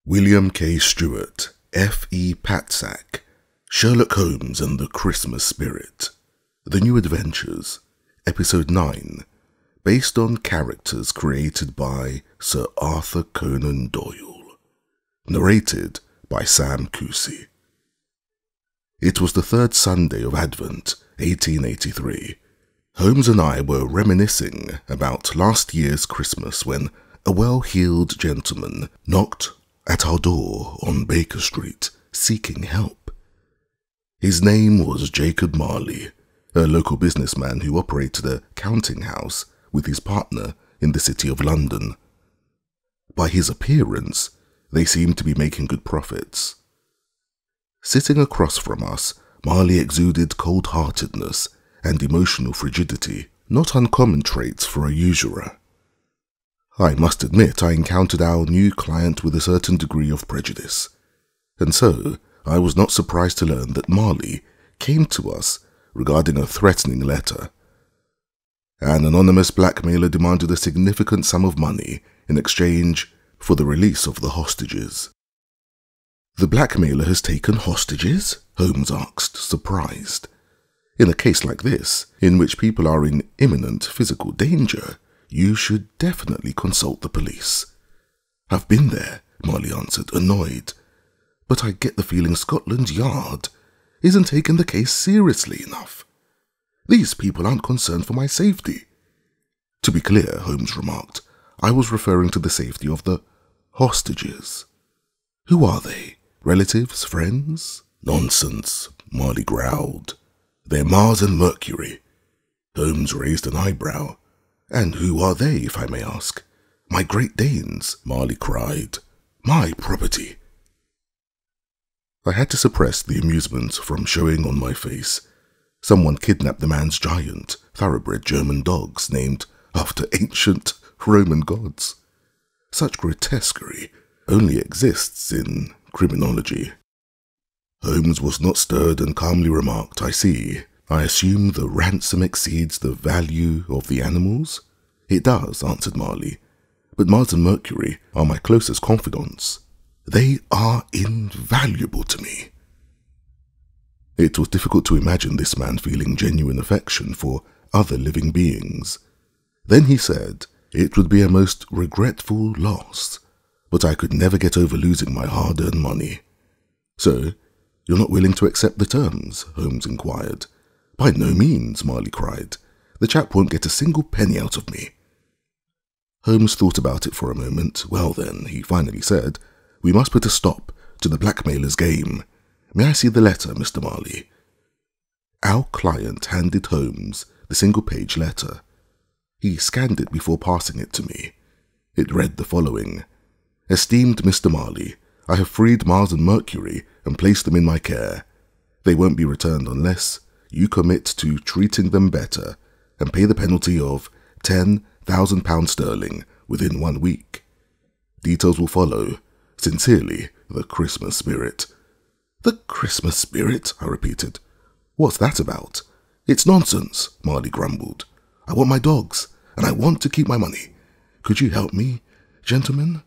William K. Stewart, F.E. Patzak, Sherlock Holmes and the Christmas Spirit, The New Adventures, Episode 9, based on characters created by Sir Arthur Conan Doyle. Narrated by Sam Kusi. It was the third Sunday of Advent, 1883. Holmes and I were reminiscing about last year's Christmas when a well-heeled gentleman knocked at our door on Baker Street, seeking help. His name was Jacob Marley, a local businessman who operated a counting house with his partner in the city of London. By his appearance, they seemed to be making good profits. Sitting across from us, Marley exuded cold-heartedness and emotional frigidity, not uncommon traits for a usurer. I must admit I encountered our new client with a certain degree of prejudice, and so I was not surprised to learn that Marley came to us regarding a threatening letter. An anonymous blackmailer demanded a significant sum of money in exchange for the release of the hostages. "The blackmailer has taken hostages?" Holmes asked, surprised. "In a case like this, in which people are in imminent physical danger, you should definitely consult the police." "I've been there," Marley answered, annoyed. "But I get the feeling Scotland Yard isn't taking the case seriously enough. These people aren't concerned for my safety." "To be clear," Holmes remarked, "I was referring to the safety of the hostages." "Who are they? Relatives? Friends?" "Nonsense," Marley growled. "They're Mars and Mercury." Holmes raised an eyebrow. "And who are they, if I may ask?" "My Great Danes," Marley cried. "My property." I had to suppress the amusement from showing on my face. Someone kidnapped the man's giant, thoroughbred German dogs named after ancient Roman gods. Such grotesquerie only exists in criminology. Holmes was not stirred and calmly remarked, "I see. I assume the ransom exceeds the value of the animals?" "It does," answered Marley. "But Mars and Mercury are my closest confidants. They are invaluable to me." It was difficult to imagine this man feeling genuine affection for other living beings. Then he said, "It would be a most regretful loss, but I could never get over losing my hard-earned money." "So, you're not willing to accept the terms?" Holmes inquired. "By no means," Marley cried. "The chap won't get a single penny out of me." Holmes thought about it for a moment. "Well then," he finally said, "we must put a stop to the blackmailer's game. May I see the letter, Mr. Marley?" Our client handed Holmes the single-page letter. He scanned it before passing it to me. It read the following: "Esteemed Mr. Marley, I have freed Mars and Mercury and placed them in my care. They won't be returned unless you commit to treating them better and pay the penalty of £10,000 sterling within 1 week. Details will follow. Sincerely, the Christmas Spirit." "The Christmas Spirit?" I repeated. "What's that about?" "It's nonsense," Marley grumbled. "I want my dogs, and I want to keep my money. Could you help me, gentlemen?"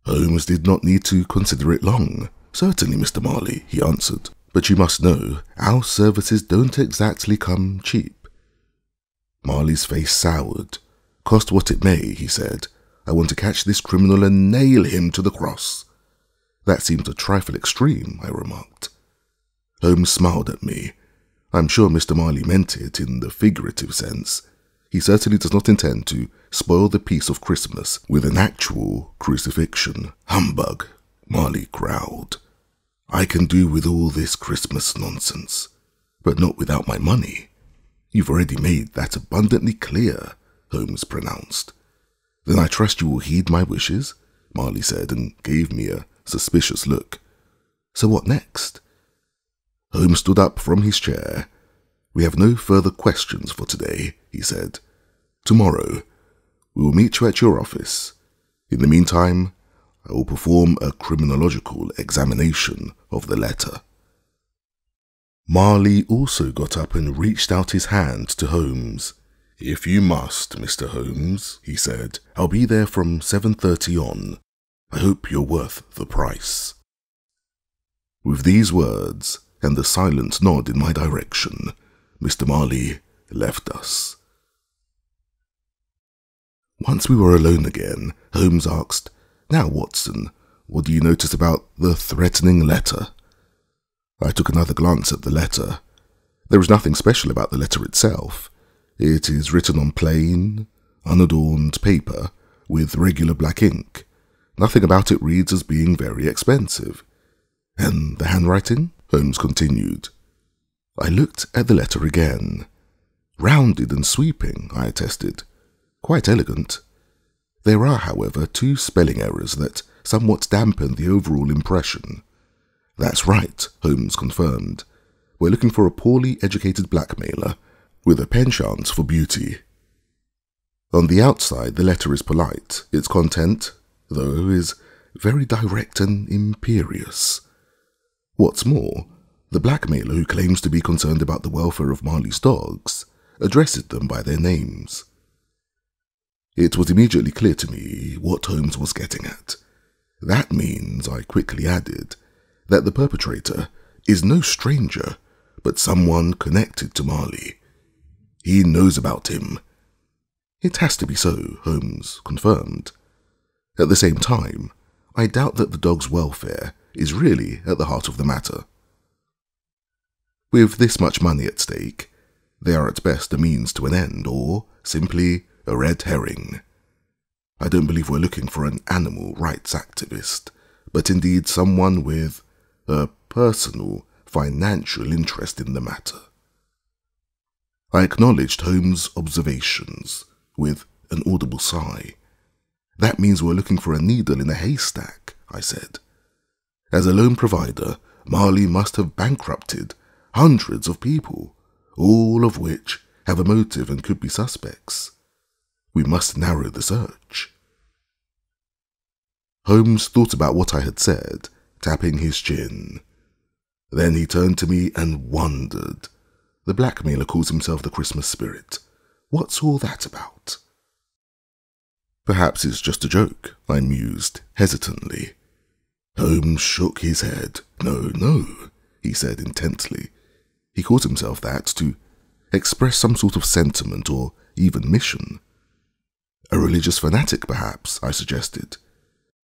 Holmes did not need to consider it long. "Certainly, Mr. Marley," he answered. "But you must know, our services don't exactly come cheap." Marley's face soured. "Cost what it may," he said, "I want to catch this criminal and nail him to the cross." "That seems a trifle extreme," I remarked. Holmes smiled at me. "I'm sure Mr. Marley meant it in the figurative sense. He certainly does not intend to spoil the peace of Christmas with an actual crucifixion." "Humbug," Marley growled. "I can do with all this Christmas nonsense, but not without my money." "You've already made that abundantly clear," Holmes pronounced. "Then I trust you will heed my wishes," Marley said, and gave me a suspicious look. "So what next?" Holmes stood up from his chair. "We have no further questions for today," he said. "Tomorrow, we will meet you at your office. In the meantime, I will perform a criminological examination of the letter." Marley also got up and reached out his hand to Holmes. "If you must, Mr. Holmes," he said, "I'll be there from 7:30 on. I hope you're worth the price." With these words, and the silent nod in my direction, Mr. Marley left us. Once we were alone again, Holmes asked, "Now, Watson, what do you notice about the threatening letter?" I took another glance at the letter. There is nothing special about the letter itself. It is written on plain, unadorned paper with regular black ink. Nothing about it reads as being very expensive. "And the handwriting?" Holmes continued. I looked at the letter again. "Rounded and sweeping," I attested. "Quite elegant. There are, however, 2 spelling errors that somewhat dampen the overall impression." "That's right," Holmes confirmed. "We're looking for a poorly educated blackmailer with a penchant for beauty. On the outside, the letter is polite. Its content, though, is very direct and imperious. What's more, the blackmailer who claims to be concerned about the welfare of Marley's dogs addresses them by their names." It was immediately clear to me what Holmes was getting at. That means, I quickly added, that the perpetrator is no stranger, but someone connected to Marley. He knows about him. "It has to be so," Holmes confirmed. "At the same time, I doubt that the dog's welfare is really at the heart of the matter. With this much money at stake, they are at best a means to an end, or simply a red herring. I don't believe we're looking for an animal rights activist, but indeed someone with a personal, financial interest in the matter." I acknowledged Holmes' observations with an audible sigh. "That means we're looking for a needle in a haystack," I said. "As a loan provider, Marley must have bankrupted hundreds of people, all of which have a motive and could be suspects. We must narrow the search." Holmes thought about what I had said, tapping his chin. Then he turned to me and wondered. "The blackmailer calls himself the Christmas spirit. What's all that about?" "Perhaps it's just a joke," I mused hesitantly. Holmes shook his head. No, he said intently. "He calls himself that to express some sort of sentiment or even mission." "A religious fanatic, perhaps," I suggested.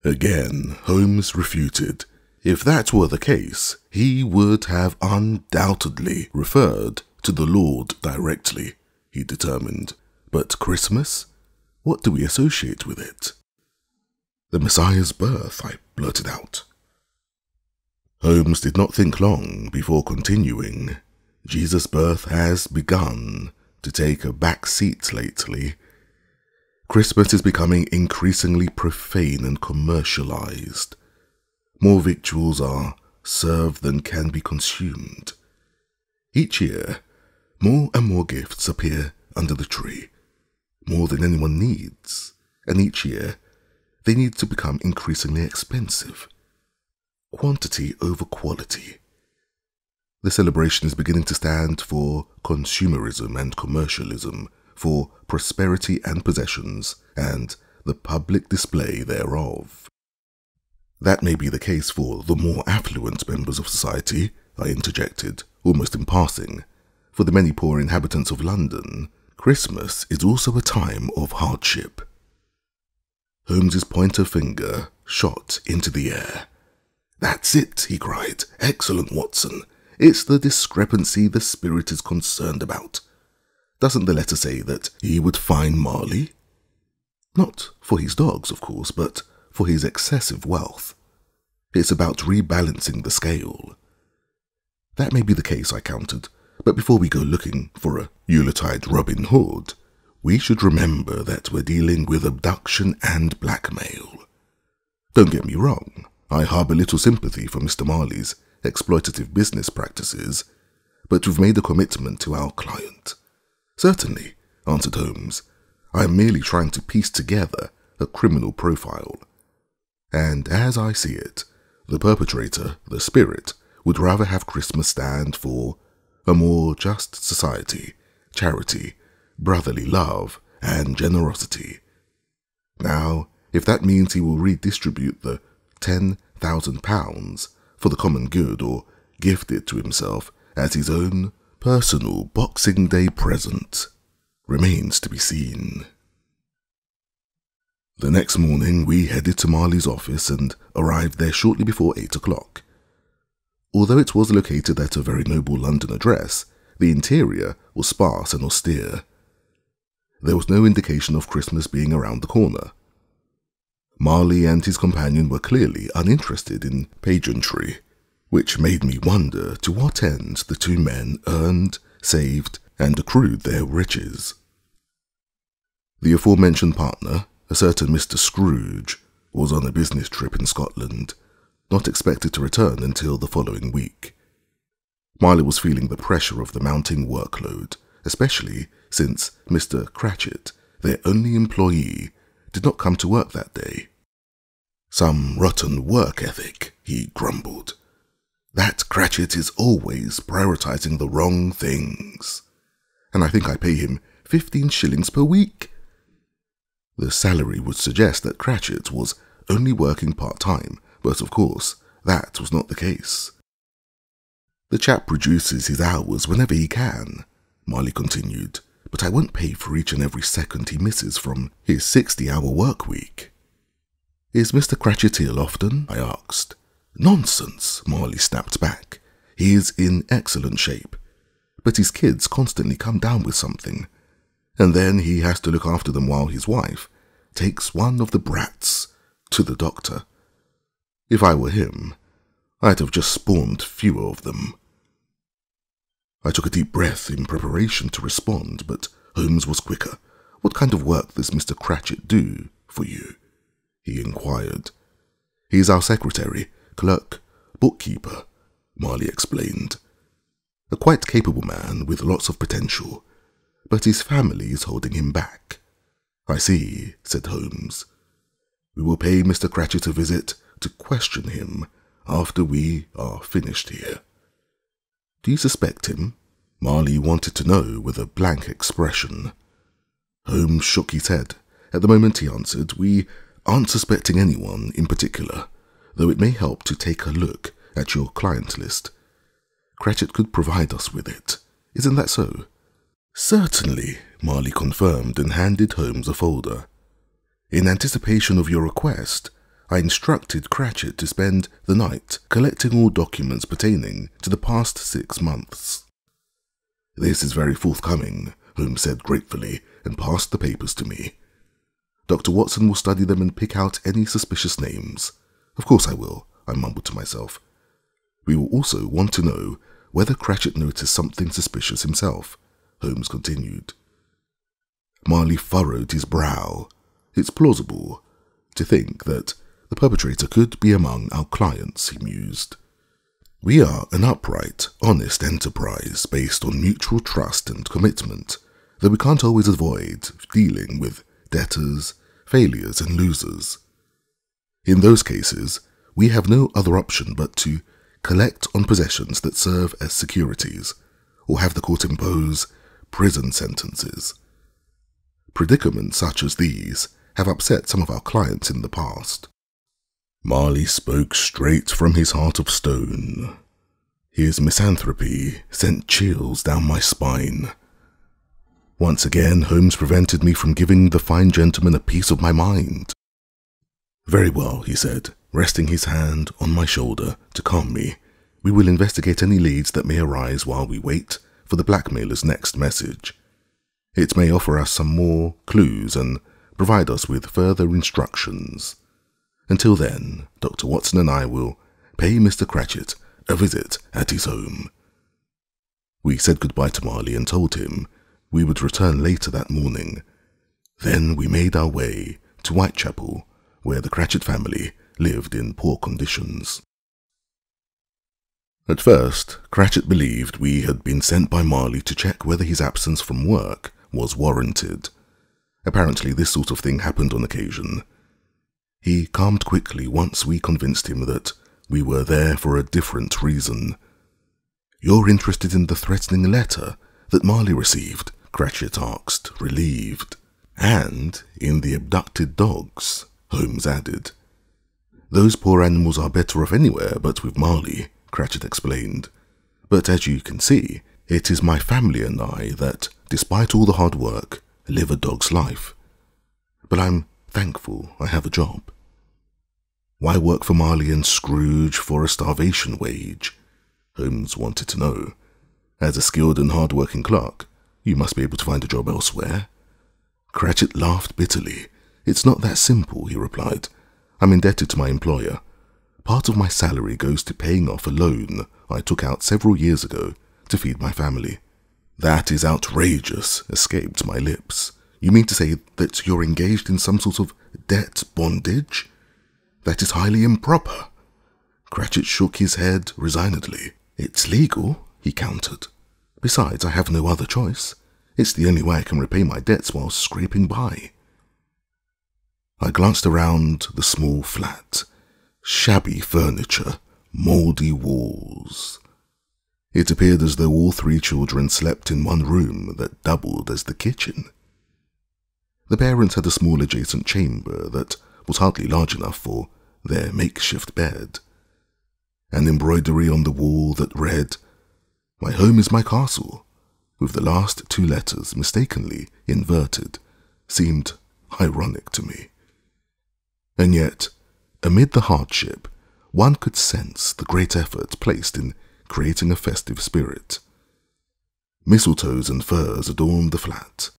Again, Holmes refuted. If that were the case, he would have undoubtedly referred to the Lord directly, he determined. But Christmas? What do we associate with it? "The Messiah's birth," I blurted out. Holmes did not think long before continuing. "Jesus' birth has begun to take a back seat lately. Christmas is becoming increasingly profane and commercialized. More victuals are served than can be consumed. Each year, more and more gifts appear under the tree, more than anyone needs, and each year they need to become increasingly expensive. Quantity over quality. The celebration is beginning to stand for consumerism and commercialism, for prosperity and possessions, and the public display thereof. That may be the case for the more affluent members of society," I interjected, almost in passing. "For the many poor inhabitants of London, Christmas is also a time of hardship." Holmes's pointer finger shot into the air. "That's it," he cried. "Excellent, Watson. It's the discrepancy the spirit is concerned about. Doesn't the letter say that he would fine Marley? Not for his dogs, of course, but for his excessive wealth. It's about rebalancing the scale." "That may be the case," I countered, "but before we go looking for a Yuletide Robin Hood, we should remember that we're dealing with abduction and blackmail. Don't get me wrong, I harbour little sympathy for Mr. Marley's exploitative business practices, but we've made a commitment to our client." "Certainly," answered Holmes. "I am merely trying to piece together a criminal profile. And as I see it, the perpetrator, the spirit, would rather have Christmas stand for a more just society, charity, brotherly love, and generosity. Now, if that means he will redistribute the £10,000 for the common good or gift it to himself as his own personal Boxing Day present, remains to be seen. The next morning we headed to Marley's office and arrived there shortly before 8 o'clock. Although it was located at a very noble London address, the interior was sparse and austere. There was no indication of Christmas being around the corner. Marley and his companion were clearly uninterested in pageantry, which made me wonder to what end the two men earned, saved, and accrued their riches. The aforementioned partner, a certain Mr. Scrooge, was on a business trip in Scotland, not expected to return until the following week. Marley was feeling the pressure of the mounting workload, especially since Mr. Cratchit, their only employee, did not come to work that day. "Some rotten work ethic," he grumbled. "That Cratchit is always prioritizing the wrong things. And I think I pay him 15 shillings per week." The salary would suggest that Cratchit was only working part-time, but of course, that was not the case. "The chap reduces his hours whenever he can," Marley continued, "but I won't pay for each and every second he misses from his 60-hour work week." "Is Mr. Cratchit ill often?" I asked. "Nonsense," Marley snapped back. "He is in excellent shape, but his kids constantly come down with something, and then he has to look after them while his wife takes one of the brats to the doctor. If I were him, I'd have just spawned fewer of them." I took a deep breath in preparation to respond, but Holmes was quicker. "What kind of work does Mr. Cratchit do for you?" he inquired. "He is our secretary, clerk, bookkeeper," Marley explained. "A quite capable man with lots of potential, but his family is holding him back." "I see," said Holmes. "We will pay Mr. Cratchit a visit to question him after we are finished here." "Do you suspect him?" Marley wanted to know with a blank expression. Holmes shook his head. "At the moment," he answered, "we aren't suspecting anyone in particular, though it may help to take a look at your client list. Cratchit could provide us with it. Isn't that so?" "Certainly," Marley confirmed and handed Holmes a folder. "In anticipation of your request, I instructed Cratchit to spend the night collecting all documents pertaining to the past 6 months." "This is very forthcoming," Holmes said gratefully, and passed the papers to me. "Dr. Watson will study them and pick out any suspicious names." "Of course I will," I mumbled to myself. "We will also want to know whether Cratchit noticed something suspicious himself," Holmes continued. Marley furrowed his brow. "It's plausible to think that the perpetrator could be among our clients," he mused. "We are an upright, honest enterprise based on mutual trust and commitment, though we can't always avoid dealing with debtors, failures and losers. In those cases, we have no other option but to collect on possessions that serve as securities, or have the court impose prison sentences. Predicaments such as these have upset some of our clients in the past." Marley spoke straight from his heart of stone. His misanthropy sent chills down my spine. Once again, Holmes prevented me from giving the fine gentleman a piece of my mind. "Very well," he said, resting his hand on my shoulder to calm me. "We will investigate any leads that may arise while we wait for the blackmailer's next message. It may offer us some more clues and provide us with further instructions. Until then, Dr. Watson and I will pay Mr. Cratchit a visit at his home." We said goodbye to Marley and told him we would return later that morning. Then we made our way to Whitechapel, where the Cratchit family lived in poor conditions. At first, Cratchit believed we had been sent by Marley to check whether his absence from work was warranted. Apparently this sort of thing happened on occasion. He calmed quickly once we convinced him that we were there for a different reason. "You're interested in the threatening letter that Marley received?" Cratchit asked, relieved. "And in the abducted dogs," Holmes added. Those poor animals are better off anywhere but with Marley, Cratchit explained. But as you can see, it is my family and I that, despite all the hard work, live a dog's life. But I'm thankful I have a job. Why work for Marley and Scrooge for a starvation wage? Holmes wanted to know. As a skilled and hard-working clerk, you must be able to find a job elsewhere. Cratchit laughed bitterly. It's not that simple, he replied. I'm indebted to my employer. Part of my salary goes to paying off a loan I took out several years ago to feed my family. That is outrageous, escaped my lips. You mean to say that you're engaged in some sort of debt bondage? That is highly improper. Cratchit shook his head resignedly. It's legal, he countered. Besides, I have no other choice. It's the only way I can repay my debts while scraping by. I glanced around the small flat. Shabby furniture, mouldy walls. It appeared as though all three children slept in one room that doubled as the kitchen. The parents had a small adjacent chamber that was hardly large enough for their makeshift bed. An embroidery on the wall that read, "My home is my castle," with the last two letters mistakenly inverted, seemed ironic to me. And yet, amid the hardship, one could sense the great effort placed in creating a festive spirit. Mistletoes and firs adorned the flat.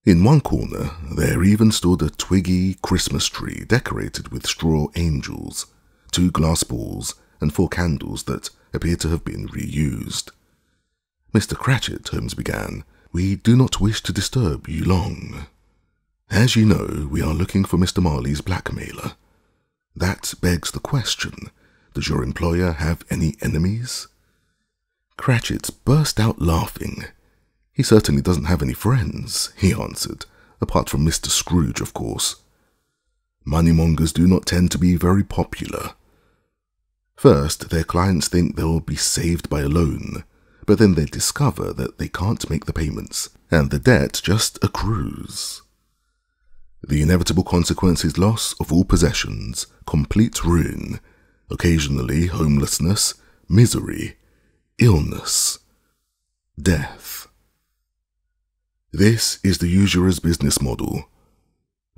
In one corner, there even stood a twiggy Christmas tree decorated with straw angels, 2 glass balls, and 4 candles that appeared to have been reused. "Mr. Cratchit," Holmes began, "we do not wish to disturb you long. As you know, we are looking for Mr. Marley's blackmailer. That begs the question, does your employer have any enemies?" Cratchit burst out laughing. "He certainly doesn't have any friends," he answered, "apart from Mr. Scrooge, of course. Moneymongers do not tend to be very popular. First, their clients think they'll be saved by a loan, but then they discover that they can't make the payments, and the debt just accrues. The inevitable consequence is loss of all possessions, complete ruin, occasionally homelessness, misery, illness, death. This is the usurer's business model.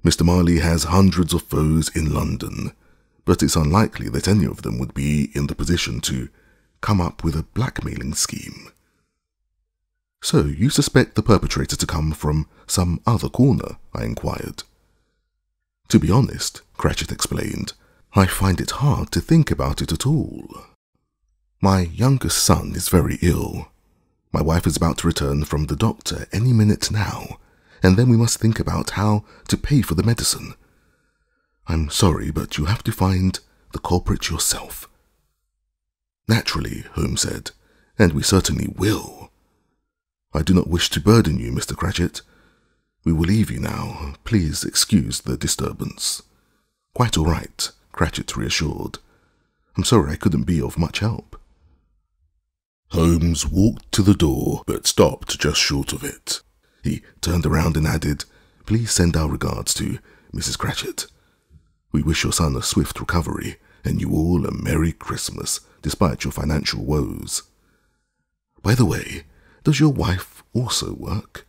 Mr. Marley has hundreds of foes in London, but it's unlikely that any of them would be in the position to come up with a blackmailing scheme." "So you suspect the perpetrator to come from some other corner?" I inquired. "To be honest," Cratchit explained, "I find it hard to think about it at all. My youngest son is very ill. My wife is about to return from the doctor any minute now, and then we must think about how to pay for the medicine. I'm sorry, but you have to find the culprit yourself." "Naturally," Holmes said, "and we certainly will. I do not wish to burden you, Mr. Cratchit. We will leave you now. Please excuse the disturbance." "Quite all right," Cratchit reassured. "I'm sorry I couldn't be of much help." Holmes walked to the door, but stopped just short of it. He turned around and added, "Please send our regards to Mrs. Cratchit. We wish your son a swift recovery, and you all a Merry Christmas, despite your financial woes. By the way, does your wife also work?"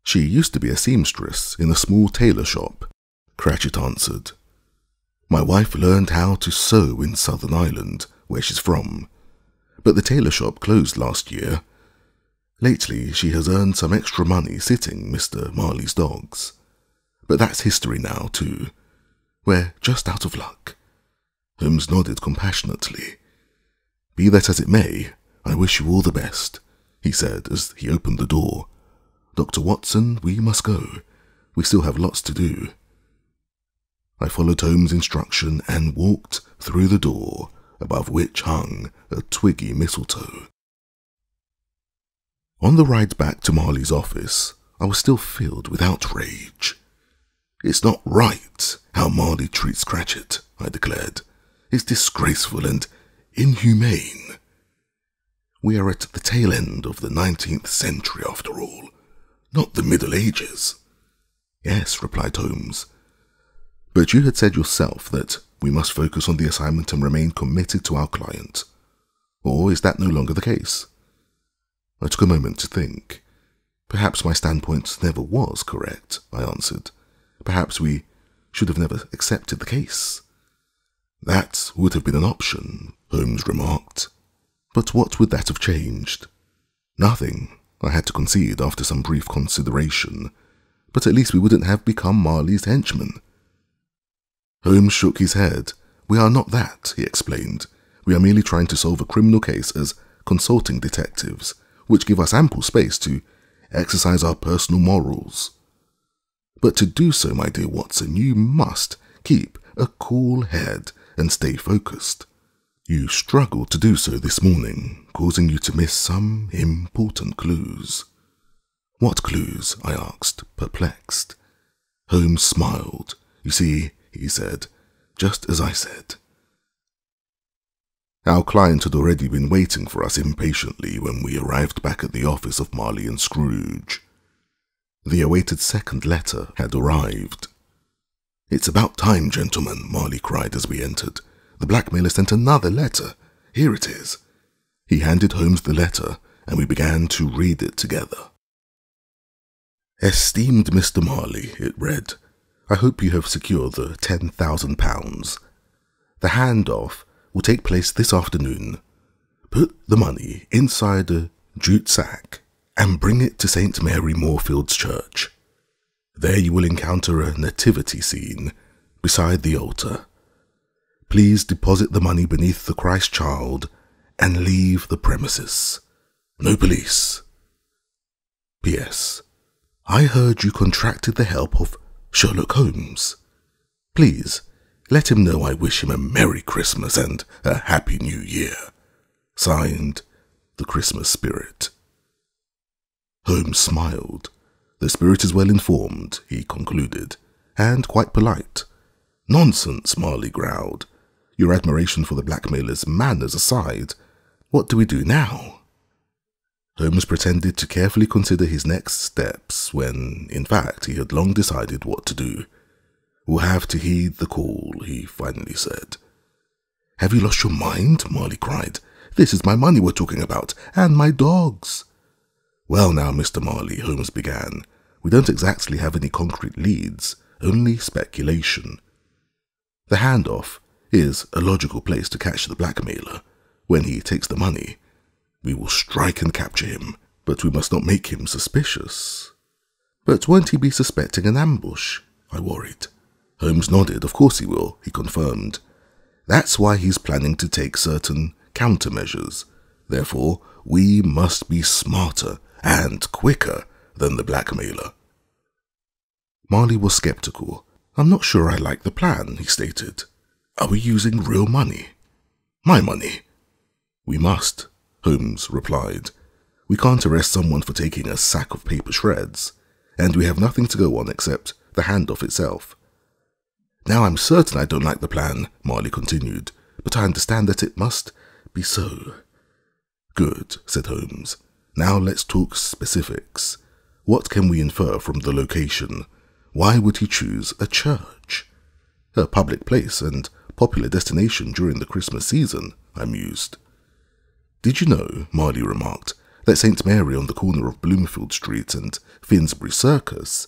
"She used to be a seamstress in a small tailor shop," Cratchit answered. "My wife learned how to sew in Southern Ireland, where she's from, but the tailor shop closed last year. Lately, she has earned some extra money sitting Mr. Marley's dogs. But that's history now, too. We're just out of luck." Holmes nodded compassionately. "Be that as it may, I wish you all the best," he said as he opened the door. "Dr. Watson, we must go. We still have lots to do." I followed Holmes' instruction and walked through the door, above which hung a twiggy mistletoe. On the ride back to Marley's office, I was still filled with outrage. "It's not right how Marley treats Cratchit," I declared. "It's disgraceful and inhumane. We are at the tail end of the 19th century, after all, not the Middle Ages." "Yes," replied Holmes, But you had said yourself that we must focus on the assignment and remain committed to our client. Or is that no longer the case? I took a moment to think. Perhaps my standpoint never was correct, I answered. Perhaps we should have never accepted the case. That would have been an option, Holmes remarked. But what would that have changed? Nothing, I had to concede after some brief consideration. But at least we wouldn't have become Marley's henchmen. Holmes shook his head. We are not that, he explained. We are merely trying to solve a criminal case as consulting detectives, which give us ample space to exercise our personal morals. But to do so, my dear Watson, you must keep a cool head and stay focused. You struggled to do so this morning, causing you to miss some important clues. What clues? I asked, perplexed. Holmes smiled. You see, he said, just as I said. Our client had already been waiting for us impatiently when we arrived back at the office of Marley and Scrooge. The awaited second letter had arrived. It's about time, gentlemen, Marley cried as we entered. The blackmailer sent another letter. Here it is. He handed Holmes the letter, and we began to read it together. Esteemed Mr. Marley, it read, I hope you have secured the £10,000. The handoff will take place this afternoon. Put the money inside a jute sack and bring it to St. Mary Moorfields Church. There you will encounter a nativity scene beside the altar. Please deposit the money beneath the Christ child and leave the premises. No police. P.S. I heard you contracted the help of Sherlock Holmes. Please, let him know I wish him a Merry Christmas and a Happy New Year. Signed, the Christmas Spirit. Holmes smiled. The spirit is well informed, he concluded, and quite polite. Nonsense, Marley growled. Your admiration for the blackmailer's manners aside, what do we do now? Holmes pretended to carefully consider his next steps when, in fact, he had long decided what to do. We'll have to heed the call, he finally said. Have you lost your mind? Marley cried. This is my money we're talking about, and my dogs. Well now, Mr. Marley, Holmes began, we don't exactly have any concrete leads, only speculation. The handoff is a logical place to catch the blackmailer. When he takes the money, we will strike and capture him, but we must not make him suspicious. But won't he be suspecting an ambush? I worried. Holmes nodded. Of course he will, he confirmed. That's why he's planning to take certain countermeasures. Therefore, we must be smarter and quicker than the blackmailer. Marley was skeptical. I'm not sure I like the plan, he stated. Are we using real money? My money? We must, Holmes replied. We can't arrest someone for taking a sack of paper shreds, and we have nothing to go on except the handoff itself. Now I'm certain I don't like the plan, Marley continued, but I understand that it must be so. Good, said Holmes. Now let's talk specifics. What can we infer from the location? Why would he choose a church? A public place and popular destination during the Christmas season, I mused. Did you know, Marley remarked, that St. Mary on the corner of Bloomfield Street and Finsbury Circus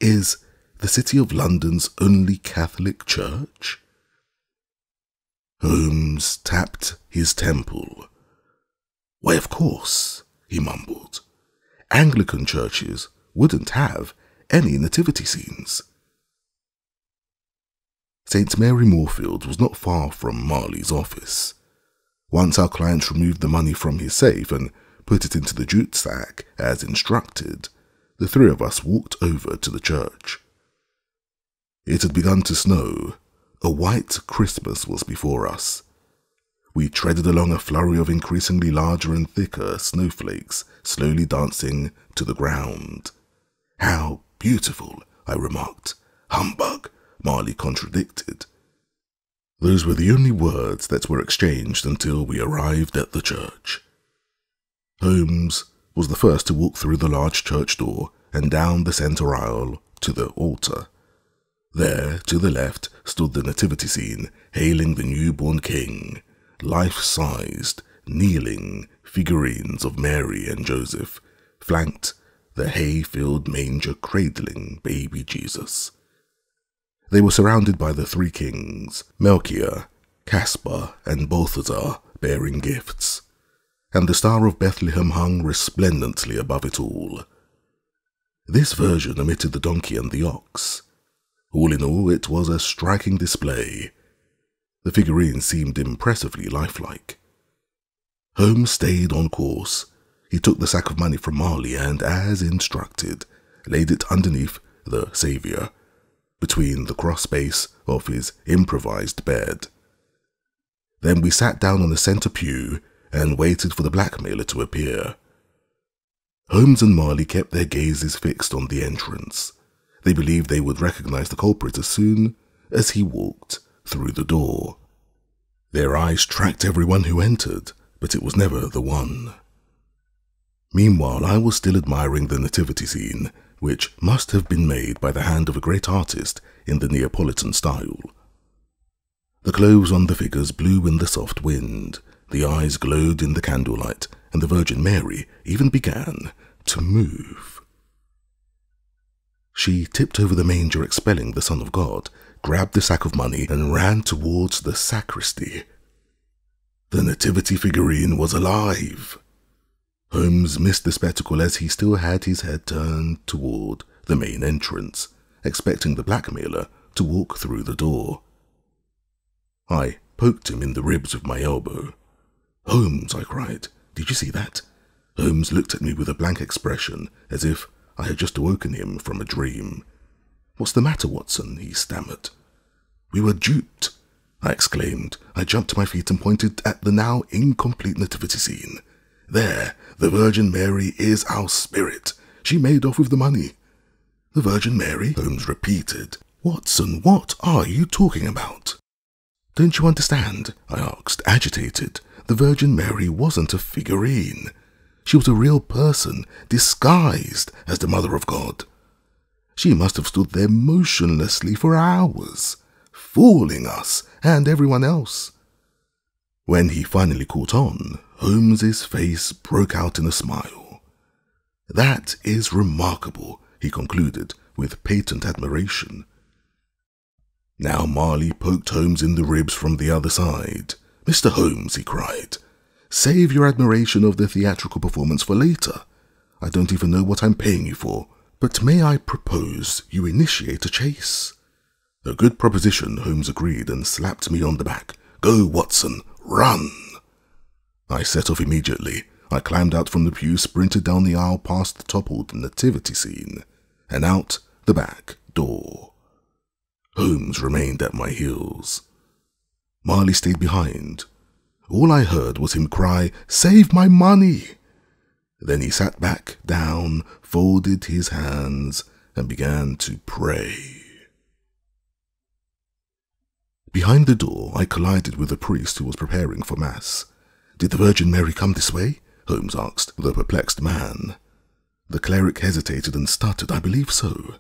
is the City of London's only Catholic church? Holmes tapped his temple. Why, of course, he mumbled. Anglican churches wouldn't have any nativity scenes. St. Mary Moorfield was not far from Marley's office. Once our client removed the money from his safe and put it into the jute sack as instructed, the three of us walked over to the church. It had begun to snow. A white Christmas was before us. We treaded along a flurry of increasingly larger and thicker snowflakes, slowly dancing to the ground. How beautiful, I remarked. Humbug, Marley contradicted. Those were the only words that were exchanged until we arrived at the church. Holmes was the first to walk through the large church door and down the centre aisle to the altar. There, to the left, stood the nativity scene, hailing the newborn king, life-sized, kneeling figurines of Mary and Joseph, flanked the hay-filled manger cradling baby Jesus. They were surrounded by the three kings, Melchior, Caspar, and Balthazar, bearing gifts, and the Star of Bethlehem hung resplendently above it all. This version omitted the donkey and the ox. All in all, it was a striking display. The figurines seemed impressively lifelike. Holmes stayed on course. He took the sack of money from Marley and, as instructed, laid it underneath the Saviour, between the cross base of his improvised bed. Then we sat down on the centre pew and waited for the blackmailer to appear. Holmes and Marley kept their gazes fixed on the entrance. They believed they would recognize the culprit as soon as he walked through the door. Their eyes tracked everyone who entered, but it was never the one. Meanwhile, I was still admiring the nativity scene, which must have been made by the hand of a great artist in the Neapolitan style. The clothes on the figures blew in the soft wind, the eyes glowed in the candlelight, and the Virgin Mary even began to move. She tipped over the manger expelling the Son of God, grabbed the sack of money, and ran towards the sacristy. The nativity figurine was alive. Holmes missed the spectacle as he still had his head turned toward the main entrance, expecting the blackmailer to walk through the door. I poked him in the ribs with my elbow. "Holmes," I cried, "did you see that?" Holmes looked at me with a blank expression, as if I had just awoken him from a dream. "What's the matter, Watson?" he stammered. "We were duped," I exclaimed. I jumped to my feet and pointed at the now incomplete nativity scene. "There, the Virgin Mary is our spirit. She made off with the money." "The Virgin Mary?" Holmes repeated. "Watson, what are you talking about?" "Don't you understand?" I asked, agitated. "The Virgin Mary wasn't a figurine. She was a real person, disguised as the Mother of God. She must have stood there motionlessly for hours, fooling us and everyone else." When he finally caught on, Holmes's face broke out in a smile. "That is remarkable," he concluded with patent admiration. Now Marley poked Holmes in the ribs from the other side. "Mr. Holmes," he cried, "save your admiration of the theatrical performance for later. I don't even know what I'm paying you for, but may I propose you initiate a chase?" "A good proposition," Holmes agreed and slapped me on the back. "Go, Watson, run!" I set off immediately. I climbed out from the pew, sprinted down the aisle past the toppled nativity scene, and out the back door. Holmes remained at my heels. Marley stayed behind. All I heard was him cry, "Save my money!" Then he sat back down, folded his hands, and began to pray. Behind the door, I collided with a priest who was preparing for Mass. "Did the Virgin Mary come this way?" Holmes asked the perplexed man. The cleric hesitated and stuttered. "I believe so."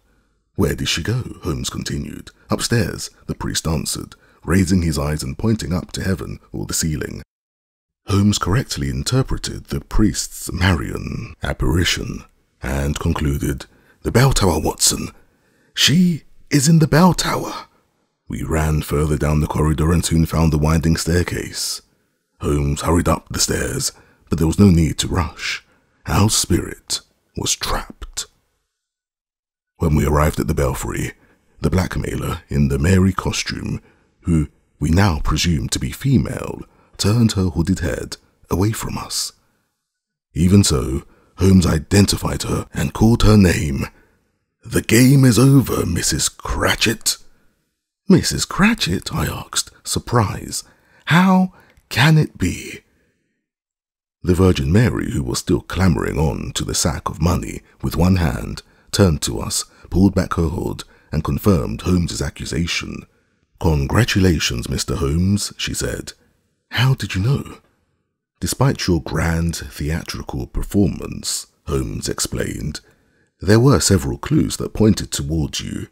"Where did she go?" Holmes continued. "Upstairs," the priest answered, raising his eyes and pointing up to heaven or the ceiling. Holmes correctly interpreted the priest's Marian apparition and concluded, "The bell tower, Watson. She is in the bell tower." We ran further down the corridor and soon found the winding staircase. Holmes hurried up the stairs, but there was no need to rush. Our spirit was trapped. When we arrived at the belfry, the blackmailer in the Mary costume, who we now presumed to be female, turned her hooded head away from us. Even so, Holmes identified her and called her name. "The game is over, Mrs. Cratchit." "Mrs. Cratchit?" I asked, surprise. "How can it be?" The Virgin Mary, who was still clambering on to the sack of money with one hand, turned to us, pulled back her hood, and confirmed Holmes's accusation. "Congratulations, Mr. Holmes," she said. "How did you know?" "Despite your grand theatrical performance," Holmes explained, "there were several clues that pointed towards you.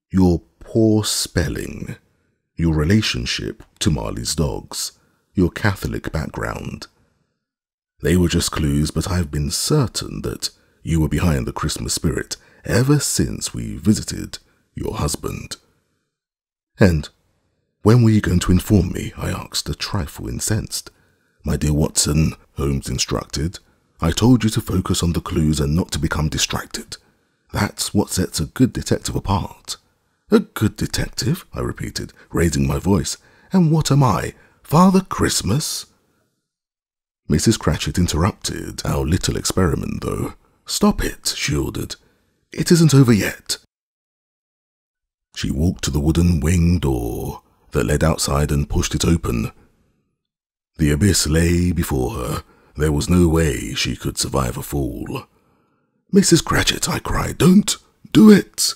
Your poor spelling, your relationship to Marley's dogs, your Catholic background. They were just clues, but I've been certain that you were behind the Christmas spirit ever since we visited your husband. And when were you going to inform me? I asked, a trifle incensed. My dear Watson, Holmes instructed, I told you to focus on the clues and not to become distracted. That's what sets a good detective apart. A good detective? I repeated, raising my voice. And what am I? Father Christmas? Mrs. Cratchit interrupted our little experiment, though. Stop it, she ordered. It isn't over yet. She walked to the wooden wing door that led outside and pushed it open. The abyss lay before her. There was no way she could survive a fall. Mrs. Cratchit, I cried, don't do it!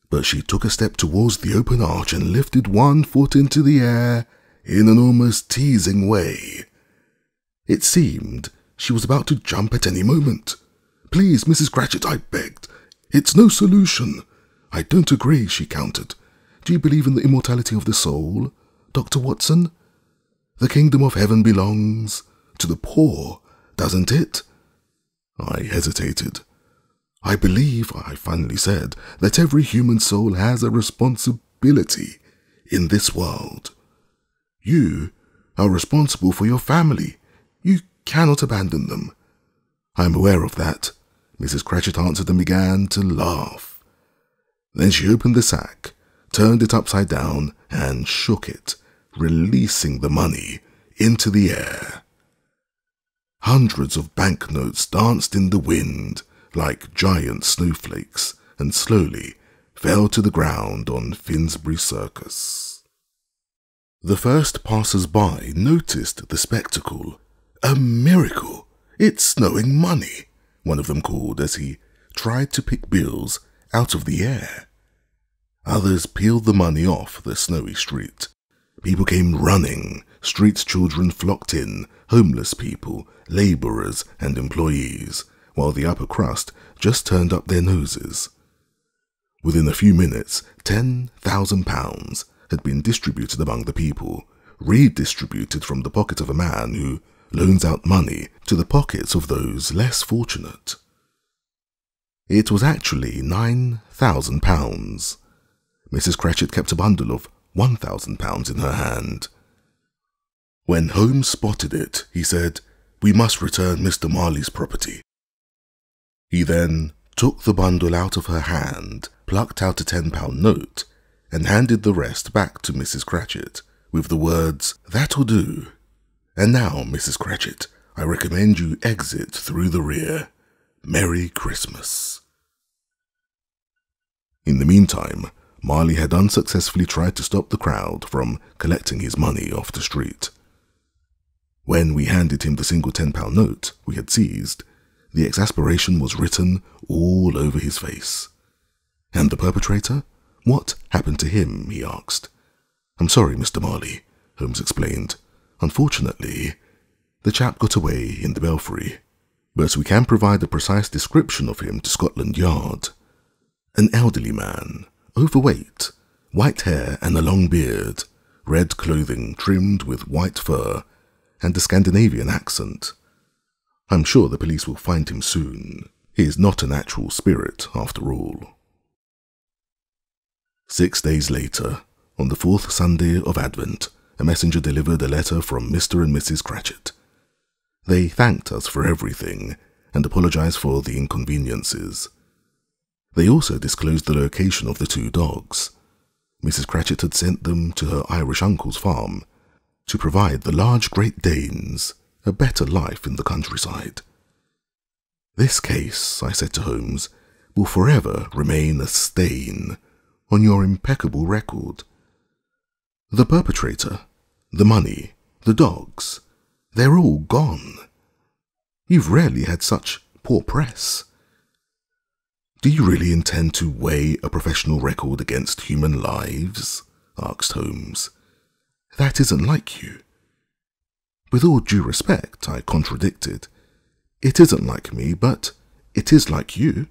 But she took a step towards the open arch and lifted one foot into the air in an almost teasing way. It seemed she was about to jump at any moment. Please, Mrs. Cratchit, I begged. It's no solution. I don't agree, she countered. Do you believe in the immortality of the soul, Dr. Watson? The kingdom of heaven belongs to the poor, doesn't it? I hesitated. I believe, I finally said, that every human soul has a responsibility in this world. You are responsible for your family. You cannot abandon them. I am aware of that, Mrs. Cratchit answered and began to laugh. Then she opened the sack, turned it upside down, and shook it, releasing the money into the air. Hundreds of banknotes danced in the wind like giant snowflakes and slowly fell to the ground on Finsbury Circus. The first passers-by noticed the spectacle. A miracle! It's snowing money, one of them called as he tried to pick bills out of the air. Others peeled the money off the snowy street. People came running, street children flocked in, homeless people, labourers and employees, while the upper crust just turned up their noses. Within a few minutes, £10,000 had been distributed among the people, redistributed from the pocket of a man who loans out money to the pockets of those less fortunate. It was actually £9,000. Mrs. Cratchit kept a bundle of £1,000 in her hand. When Holmes spotted it, he said, "We must return Mr. Marley's property." He then took the bundle out of her hand, plucked out a £10 note, and handed the rest back to Mrs. Cratchit, with the words, "That'll do. And now, Mrs. Cratchit, I recommend you exit through the rear. Merry Christmas." In the meantime, Marley had unsuccessfully tried to stop the crowd from collecting his money off the street. When we handed him the single £10 note we had seized, the exasperation was written all over his face. And the perpetrator? What happened to him? He asked. "I'm sorry, Mr. Marley," Holmes explained. "Unfortunately, the chap got away in the belfry, but we can provide a precise description of him to Scotland Yard. An elderly man, overweight, white hair and a long beard, red clothing trimmed with white fur, and a Scandinavian accent. I'm sure the police will find him soon. He is not a natural spirit, after all." 6 days later, on the 4th Sunday of Advent, a messenger delivered a letter from Mr. and Mrs. Cratchit. They thanked us for everything and apologized for the inconveniences. They also disclosed the location of the 2 dogs. Mrs. Cratchit had sent them to her Irish uncle's farm to provide the large Great Danes a better life in the countryside. "This case," I said to Holmes, "will forever remain a stain on your impeccable record. The perpetrator, the money, the dogs, they're all gone. You've rarely had such poor press. Do you really intend to weigh a professional record against human lives?" asked Holmes. "That isn't like you." "With all due respect," I contradicted, "it isn't like me, but it is like you."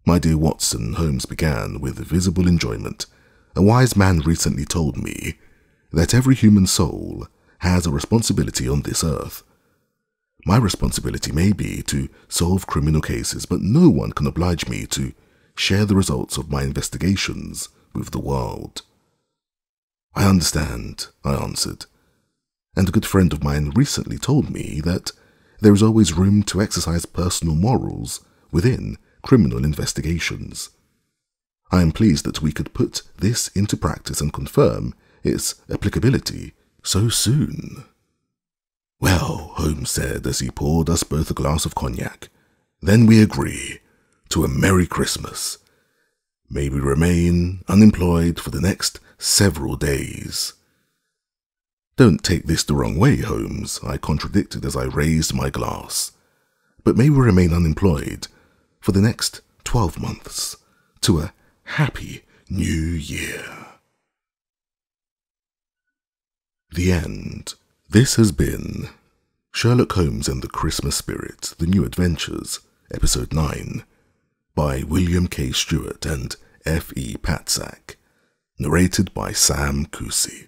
"My dear Watson," Holmes began with visible enjoyment, A wise man recently told me that every human soul has a responsibility on this earth. My responsibility may be to solve criminal cases, but no one can oblige me to share the results of my investigations with the world. I understand, I answered, and a good friend of mine recently told me that there is always room to exercise personal morals within criminal investigations. I am pleased that we could put this into practice and confirm its applicability so soon. Well, Holmes said as he poured us both a glass of cognac, then we agree to a Merry Christmas. May we remain unemployed for the next several days. Don't take this the wrong way, Holmes, I contradicted as I raised my glass. But may we remain unemployed for the next 12 months to a happy new year. The end. This has been Sherlock Holmes and the Christmas Spirit, The New Adventures, Episode 9, by William K. Stewart and F. E. Patzak, narrated by Sam Kusi.